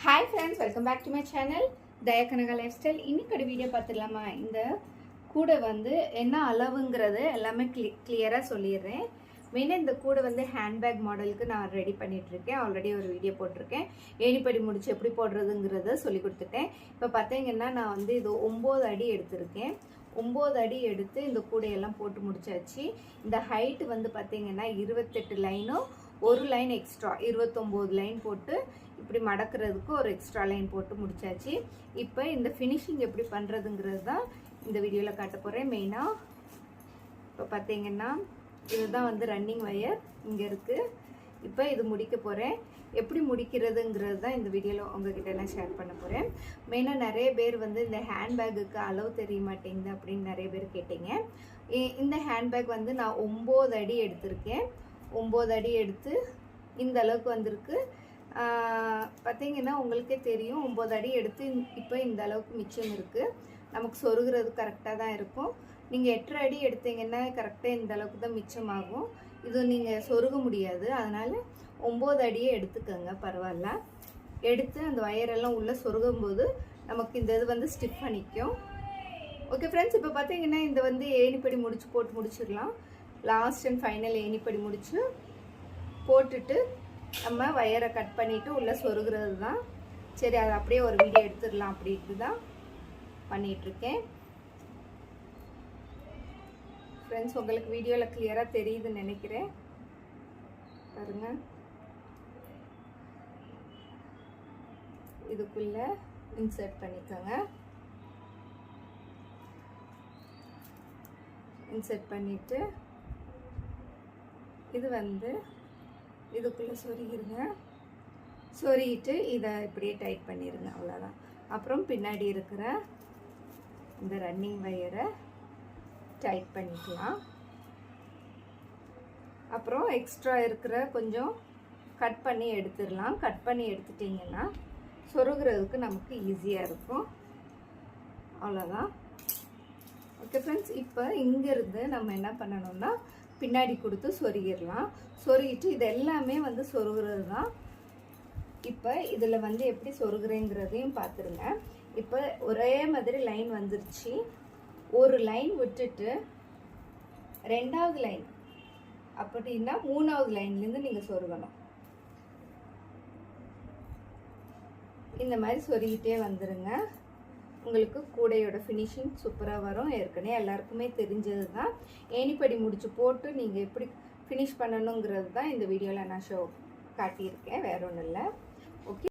Hi friends, welcome back to my channel Daya Kanaka lifestyle. இன்னைக்கு video பார்த்துடலாமா? இந்த கூடை வந்து என்ன அளவுங்கிறது எல்லாமே கிளியராக சொல்லிடுறேன். மெயினாக இந்த கூடை வந்து ஹேண்ட்பேக் மாடலுக்கு நான் ரெடி பண்ணிகிட்ருக்கேன். ஆல்ரெடி ஒரு வீடியோ போட்டிருக்கேன். ஏணிப்படி முடிச்சு எப்படி போடுறதுங்கிறத சொல்லி கொடுத்துட்டேன். இப்போ பார்த்தீங்கன்னா நான் வந்து இது 9 அடி எடுத்திருக்கேன். 9 அடி எடுத்து இந்த கூடையெல்லாம் போட்டு முடிச்சாச்சு. இந்த ஹைட்டு வந்து பார்த்தீங்கன்னா 28 லைனும் ஒரு லைன் எக்ஸ்ட்ரா 29 லைன் போட்டு இப்படி மடக்கிறதுக்கு ஒரு எக்ஸ்ட்ரா லைன் போட்டு முடிச்சாச்சு. இப்போ இந்த ஃபினிஷிங் எப்படி பண்ணுறதுங்கிறது தான் இந்த வீடியோவில் காட்ட போகிறேன். மெயினாக இப்போ பார்த்தீங்கன்னா இதுதான் வந்து ரன்னிங் வயர் இங்கே இருக்குது. இப்போ இது முடிக்க போகிறேன். எப்படி முடிக்கிறதுங்கிறது தான் இந்த வீடியோவில் உங்ககிட்ட நான் ஷேர் பண்ண போகிறேன். மெயினாக நிறைய பேர் வந்து இந்த ஹேண்ட்பேக்குக்கு அளவு தெரிய மாட்டேங்குது அப்படின்னு நிறைய பேர் கேட்டீங்க. இந்த ஹேண்ட்பேக் வந்து நான் 9 அடி எடுத்திருக்கேன். 9 அடி எடுத்து இந்த அளவுக்கு வந்திருக்கு. பார்த்தீங்கன்னா உங்களுக்கே தெரியும், 9 அடி எடுத்து இப்போ இந்த அளவுக்கு மிச்சம் இருக்குது. நமக்கு சொருகிறது கரெக்டாக தான் இருக்கும். நீங்கள் 8 அடி எடுத்தீங்கன்னா கரெக்டாக இந்த அளவுக்கு தான் மிச்சமாகும். இது நீங்கள் சொருக முடியாது, அதனால் 9 அடியே எடுத்துக்கோங்க, பரவாயில்ல. எடுத்து அந்த வயரெல்லாம் உள்ளே சொருகும்போது நமக்கு இந்த இது வந்து ஸ்டிஃப் பண்ணிக்கும். ஓகே ஃப்ரெண்ட்ஸ், இப்போ பார்த்தீங்கன்னா இந்த வந்து ஏணிப்படி போட்டு முடிச்சிடலாம். லாஸ்ட் அண்ட் ஃபைனல் ஏணிப்படி முடிச்சு போட்டுட்டு நம்ம வயரை கட் பண்ணிவிட்டு உள்ளே சொருகிறது தான். சரி, அதை அப்படியே ஒரு வீடியோ எடுத்துடலாம் அப்படின்ட்டு தான் பண்ணிகிட்ருக்கேன். ஃப்ரெண்ட்ஸ், உங்களுக்கு வீடியோவில் கிளியராக தெரியுதுன்னு நினைக்கிறேன். பாருங்கள், இதுக்குள்ளே இன்சர்ட் பண்ணிக்கோங்க. இன்சர்ட் பண்ணிவிட்டு இது வந்து இதுக்குள்ளே சொருகிருங்க. சொருகிட்டு இதை இப்படியே டைட் பண்ணிடுங்க, அவ்வளோதான். அப்புறம் பின்னாடி இருக்கிற இந்த ரன்னிங் வயரை டைட் பண்ணிக்கலாம். அப்புறம் எக்ஸ்ட்ரா இருக்கிற கொஞ்சம் கட் பண்ணி எடுத்துடலாம். கட் பண்ணி எடுத்துட்டிங்கன்னா சொருகிறதுக்கு நமக்கு ஈஸியாக இருக்கும், அவ்வளோதான். ஓகே ஃப்ரெண்ட்ஸ், இப்போ இங்கேருந்து நம்ம என்ன பண்ணணும்னா பின்னாடி கொடுத்து சொருகிடலாம். சொருகிட்டு இது எல்லாமே வந்து சொருகிறது தான். இப்போ இதில் வந்து எப்படி சொருகிறேங்கிறதையும் பார்த்துருங்க. இப்போ ஒரே மாதிரி லைன் வந்துருச்சு. ஒரு லைன் விட்டுட்டு 2வது லைன் அப்படின்னா 3வது லைன்லேருந்து நீங்கள் சொருகணும். இந்த மாதிரி சொருகிட்டே வந்துடுங்க. உங்களுக்கு கூடையோட ஃபினிஷிங் சூப்பராக வரும். ஏற்கனவே எல்லாருக்குமே தெரிஞ்சது தான். ஏணிப்படி முடிச்சு போட்டு நீங்கள் எப்படி ஃபினிஷ் பண்ணணுங்கிறது தான் இந்த வீடியோவில் நான் காட்டியிருக்கேன், வேற ஒன்றும் இல்லை. ஓகே.